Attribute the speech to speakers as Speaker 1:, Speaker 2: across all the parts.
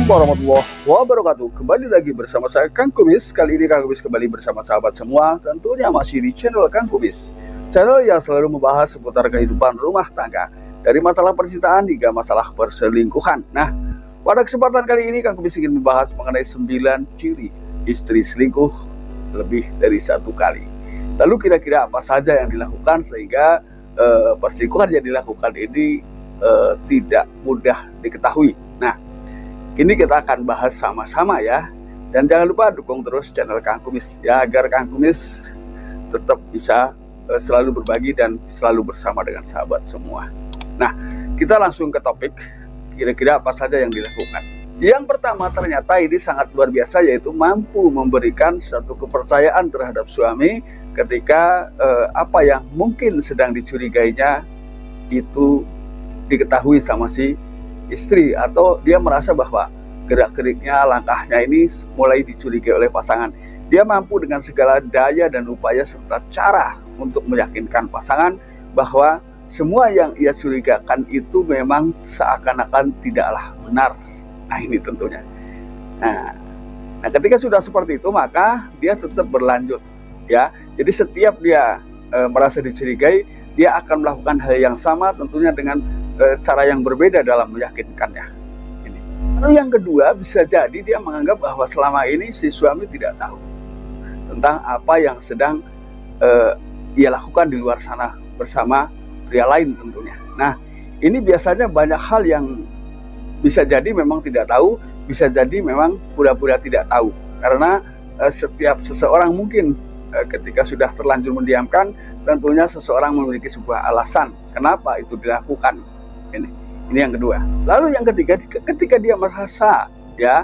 Speaker 1: Assalamualaikum warahmatullahi wabarakatuh. Kembali lagi bersama saya Kang Kumis. Kali ini Kang Kumis kembali bersama sahabat semua, tentunya masih di channel Kang Kumis, channel yang selalu membahas seputar kehidupan rumah tangga, dari masalah percintaan hingga masalah perselingkuhan. Nah, pada kesempatan kali ini Kang Kumis ingin membahas mengenai 9 ciri istri selingkuh lebih dari 1 kali. Lalu kira-kira apa saja yang dilakukan sehingga perselingkuhan yang dilakukan ini tidak mudah diketahui. Nah, ini kita akan bahas sama-sama ya. Dan jangan lupa dukung terus channel Kang Kumis ya, agar Kang Kumis tetap bisa selalu berbagi dan selalu bersama dengan sahabat semua. Nah, kita langsung ke topik, kira-kira apa saja yang dilakukan. Yang pertama ternyata ini sangat luar biasa, yaitu mampu memberikan satu kepercayaan terhadap suami ketika apa yang mungkin sedang dicurigainya itu diketahui sama si istri, atau dia merasa bahwa gerak-geriknya, langkahnya ini mulai dicurigai oleh pasangan. Dia mampu dengan segala daya dan upaya serta cara untuk meyakinkan pasangan bahwa semua yang ia curigakan itu memang seakan-akan tidaklah benar. Nah, ini tentunya. Nah, ketika sudah seperti itu, maka dia tetap berlanjut ya. Jadi setiap dia merasa dicurigai, dia akan melakukan hal yang sama, tentunya dengan cara yang berbeda dalam meyakinkannya. Ini. Lalu yang kedua, bisa jadi dia menganggap bahwa selama ini si suami tidak tahu tentang apa yang sedang ia lakukan di luar sana bersama pria lain tentunya. Nah, ini biasanya banyak hal yang bisa jadi memang tidak tahu, bisa jadi memang pura-pura tidak tahu. Karena setiap seseorang mungkin ketika sudah terlanjur mendiamkan, tentunya seseorang memiliki sebuah alasan kenapa itu dilakukan. Ini yang kedua. Lalu yang ketiga, ketika dia merasa ya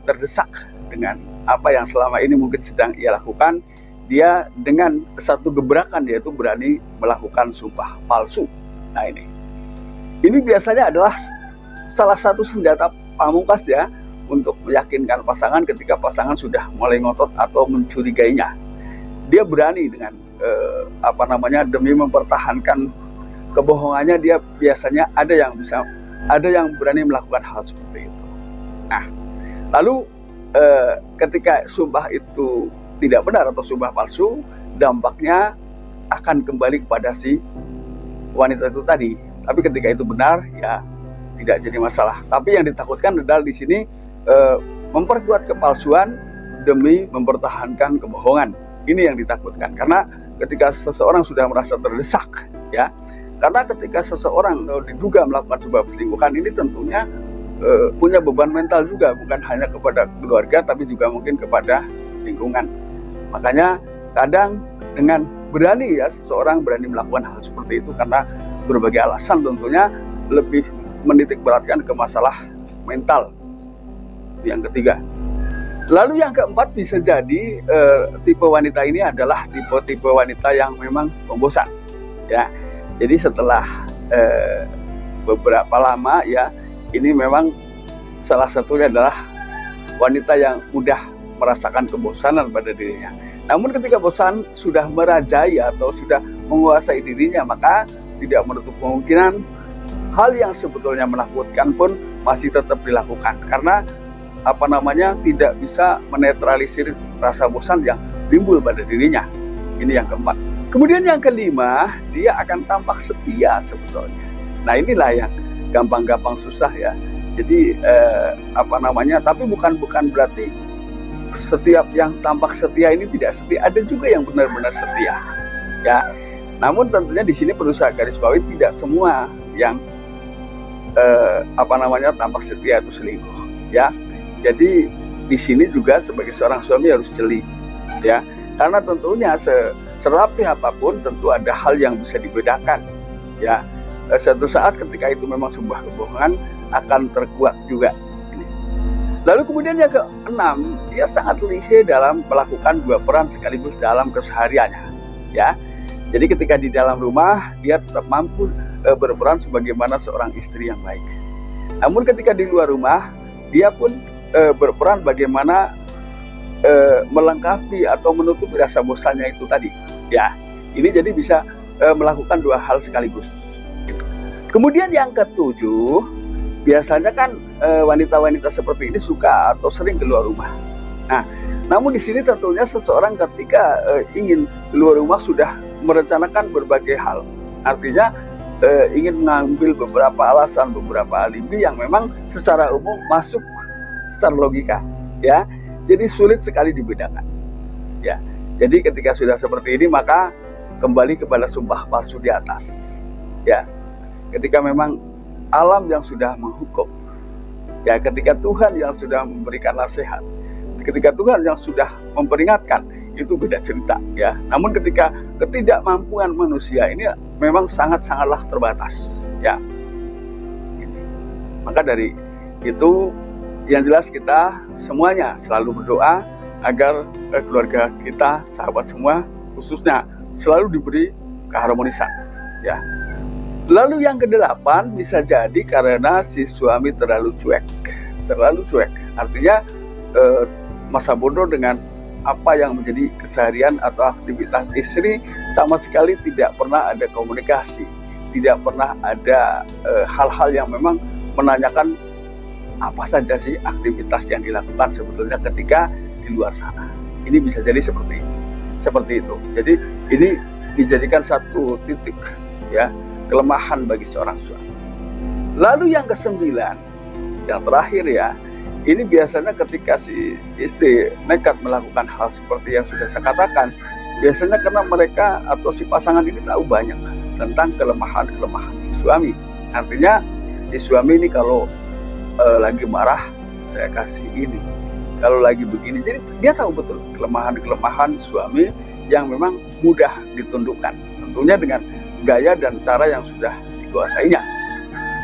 Speaker 1: terdesak dengan apa yang selama ini mungkin sedang ia lakukan, dia dengan satu gebrakan yaitu berani melakukan sumpah palsu. Nah, ini biasanya adalah salah satu senjata pamungkas ya untuk meyakinkan pasangan ketika pasangan sudah mulai ngotot atau mencurigainya. Dia berani dengan demi mempertahankan kebohongannya, dia biasanya ada yang berani melakukan hal seperti itu. Nah, lalu ketika sumpah itu tidak benar atau sumpah palsu, dampaknya akan kembali kepada si wanita itu tadi. Tapi ketika itu benar, ya tidak jadi masalah. Tapi yang ditakutkan adalah di sini memperkuat kepalsuan demi mempertahankan kebohongan. Ini yang ditakutkan, karena ketika seseorang sudah merasa terdesak, ya. Karena ketika seseorang diduga melakukan sebuah perselingkuhan, ini tentunya punya beban mental juga, bukan hanya kepada keluarga, tapi juga mungkin kepada lingkungan. Makanya kadang dengan berani ya, seseorang berani melakukan hal seperti itu karena berbagai alasan, tentunya lebih menitik beratkan ke masalah mental. Yang ketiga. Lalu yang keempat, bisa jadi tipe wanita ini adalah tipe wanita yang memang pembosan ya. Jadi setelah beberapa lama ya, ini memang salah satunya adalah wanita yang mudah merasakan kebosanan pada dirinya. Namun ketika bosan sudah merajai atau sudah menguasai dirinya, maka tidak menutup kemungkinan hal yang sebetulnya menakutkan pun masih tetap dilakukan. Karena tidak bisa menetralisir rasa bosan yang timbul pada dirinya. Ini yang keempat. Kemudian yang kelima, dia akan tampak setia sebetulnya. Nah, inilah yang gampang-gampang susah ya. Jadi tapi bukan berarti setiap yang tampak setia ini tidak setia. Ada juga yang benar-benar setia ya. Namun tentunya di sini perlu saya garis bawahi, tidak semua yang tampak setia itu selingkuh ya. Jadi di sini juga sebagai seorang suami harus jeli ya. Karena tentunya serapi apapun tentu ada hal yang bisa dibedakan ya. Suatu saat ketika itu memang sebuah kebohongan akan terkuak juga. Lalu kemudian yang keenam, dia sangat lihai dalam melakukan 2 peran sekaligus dalam kesehariannya ya. Jadi ketika di dalam rumah dia tetap mampu berperan sebagaimana seorang istri yang baik. Namun ketika di luar rumah, dia pun berperan bagaimana melengkapi atau menutupi rasa bosannya itu tadi ya. Ini jadi bisa melakukan 2 hal sekaligus. Kemudian yang ketujuh, biasanya kan wanita-wanita seperti ini suka atau sering keluar rumah. Nah, namun di sini tentunya seseorang ketika ingin keluar rumah sudah merencanakan berbagai hal. Artinya ingin mengambil beberapa alasan, beberapa alibi yang memang secara umum masuk secara logika, ya. Jadi sulit sekali dibedakan, ya. Jadi ketika sudah seperti ini maka kembali kepada sumpah palsu di atas, ya. Ketika memang alam yang sudah menghukum, ya, ketika Tuhan yang sudah memberikan nasihat, ketika Tuhan yang sudah memperingatkan, itu beda cerita, ya. Namun ketika ketidakmampuan manusia ini memang sangatlah terbatas, ya. Maka dari itu yang jelas kita semuanya selalu berdoa agar keluarga kita, sahabat semua khususnya, selalu diberi keharmonisan, ya. Lalu yang ke-8 bisa jadi karena si suami terlalu cuek. Artinya masa bodoh dengan apa yang menjadi keseharian atau aktivitas istri, sama sekali tidak pernah ada komunikasi, tidak pernah ada hal-hal yang memang menanyakan apa saja sih aktivitas yang dilakukan sebetulnya ketika di luar sana. Ini bisa jadi seperti itu. Jadi ini dijadikan satu titik, ya, kelemahan bagi seorang suami. Lalu yang ke-9, yang terakhir, ya, ini biasanya ketika si istri nekat melakukan hal seperti yang sudah saya katakan, biasanya karena mereka atau si pasangan ini tahu banyak tentang kelemahan si suami. Artinya si suami ini kalau lagi marah saya kasih ini, kalau lagi begini. Jadi dia tahu betul kelemahan suami yang memang mudah ditundukkan, tentunya dengan gaya dan cara yang sudah dikuasainya.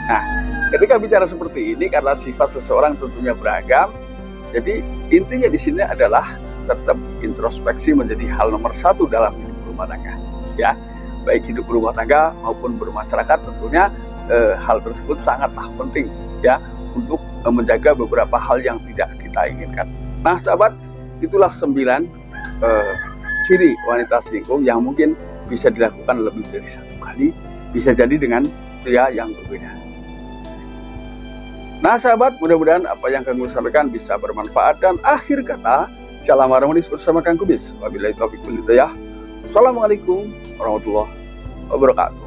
Speaker 1: Nah, ketika bicara seperti ini, karena sifat seseorang tentunya beragam, jadi intinya di sini adalah tetap introspeksi menjadi hal nomor 1 dalam hidup rumah tangga, ya. Baik hidup rumah tangga maupun bermasyarakat, tentunya hal tersebut sangatlah penting, ya, untuk menjaga beberapa hal yang tidak kita inginkan. Nah, sahabat, itulah 9 ciri wanita selingkuh yang mungkin bisa dilakukan lebih dari 1 kali, bisa jadi dengan pria yang berbeda. Nah, sahabat, mudah-mudahan apa yang kami sampaikan bisa bermanfaat, dan akhir kata, shalom harmonis bersama Kang Kubis. Wabillahi taufiq wal hidayah. Assalamualaikum warahmatullahi wabarakatuh.